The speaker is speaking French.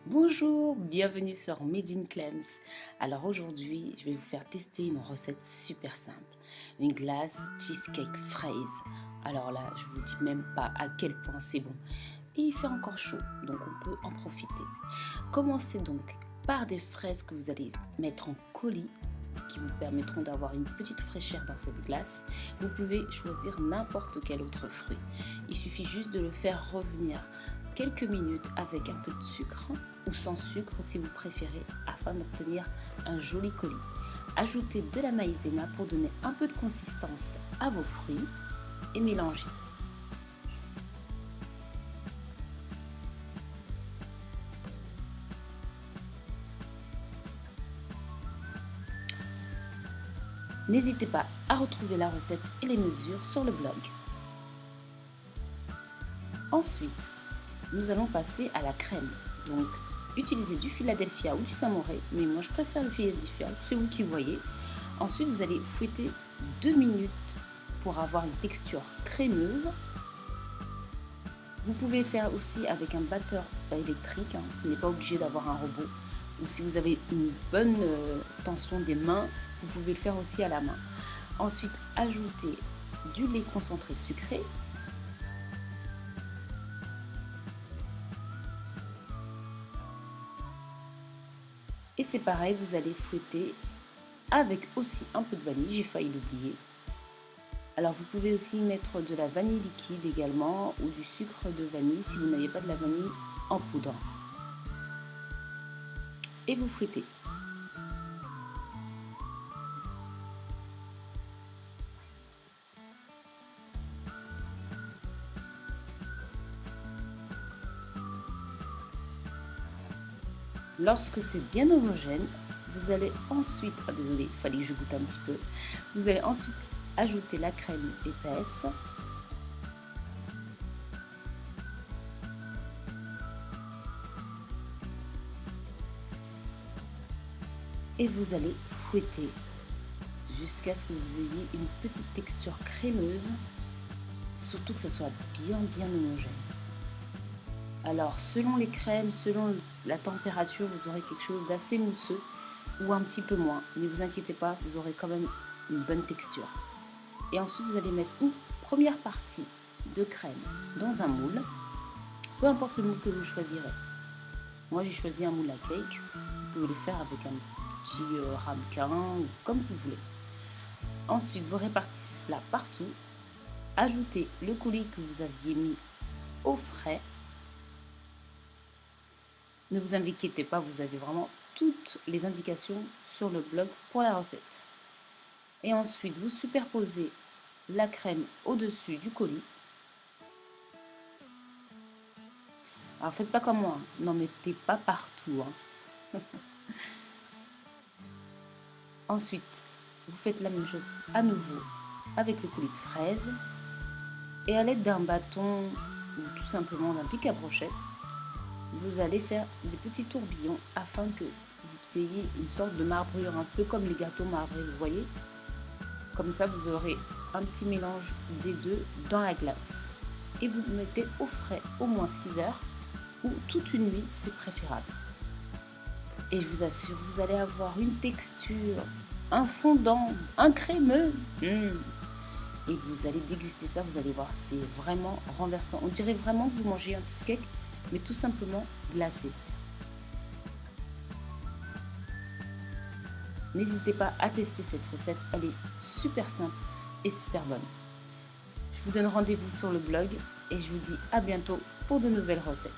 Bonjour, bienvenue sur Made in Clems. Alors aujourd'hui, je vais vous faire tester une recette super simple. Une glace cheesecake fraise. Alors là, je vous dis même pas à quel point c'est bon. Et il fait encore chaud, donc on peut en profiter. Commencez donc par des fraises que vous allez mettre en colis qui vous permettront d'avoir une petite fraîcheur dans cette glace. Vous pouvez choisir n'importe quel autre fruit. Il suffit juste de le faire revenir quelques minutes avec un peu de sucre ou sans sucre si vous préférez afin d'obtenir un joli colis. Ajoutez de la maïzena pour donner un peu de consistance à vos fruits et mélangez. N'hésitez pas à retrouver la recette et les mesures sur le blog. Ensuite, nous allons passer à la crème. Donc, utilisez du Philadelphia ou du Saint-Moré, mais moi je préfère le Philadelphia, c'est vous qui voyez. Ensuite, vous allez fouetter 2 minutes pour avoir une texture crémeuse. Vous pouvez faire aussi avec un batteur électrique, vous n'êtes pas obligé d'avoir un robot. Ou si vous avez une bonne tension des mains, vous pouvez le faire aussi à la main. Ensuite, ajoutez du lait concentré sucré. Et c'est pareil, vous allez fouetter avec aussi un peu de vanille, j'ai failli l'oublier. Alors vous pouvez aussi mettre de la vanille liquide également ou du sucre de vanille si vous n'avez pas de la vanille en poudre. Et vous fouettez. Lorsque c'est bien homogène, vous allez ensuite, désolé, il fallait que je goûte un petit peu, vous allez ensuite ajouter la crème épaisse. Et vous allez fouetter jusqu'à ce que vous ayez une petite texture crémeuse, surtout que ça soit bien homogène. Alors selon les crèmes, selon la température, vous aurez quelque chose d'assez mousseux ou un petit peu moins. Ne vous inquiétez pas, vous aurez quand même une bonne texture. Et ensuite vous allez mettre une première partie de crème dans un moule, peu importe le moule que vous choisirez. Moi j'ai choisi un moule à cake, vous pouvez le faire avec un petit ramequin ou comme vous voulez. Ensuite vous répartissez cela partout, ajoutez le coulis que vous aviez mis au frais. Ne vous inquiétez pas, vous avez vraiment toutes les indications sur le blog pour la recette. Et ensuite, vous superposez la crème au-dessus du colis. Alors, faites pas comme moi, n'en mettez pas partout. Ensuite, vous faites la même chose à nouveau avec le coulis de fraise. Et à l'aide d'un bâton ou tout simplement d'un pic à brochette, vous allez faire des petits tourbillons afin que vous ayez une sorte de marbrure, un peu comme les gâteaux marbrés, vous voyez. Comme ça, vous aurez un petit mélange des deux dans la glace. Et vous mettez au frais au moins 6 heures ou toute une nuit, c'est préférable. Et je vous assure, vous allez avoir une texture, un fondant, un crémeux. Et vous allez déguster ça, vous allez voir, c'est vraiment renversant. On dirait vraiment que vous mangez un cheesecake, mais tout simplement glacé. N'hésitez pas à tester cette recette, elle est super simple et super bonne. Je vous donne rendez-vous sur le blog et je vous dis à bientôt pour de nouvelles recettes.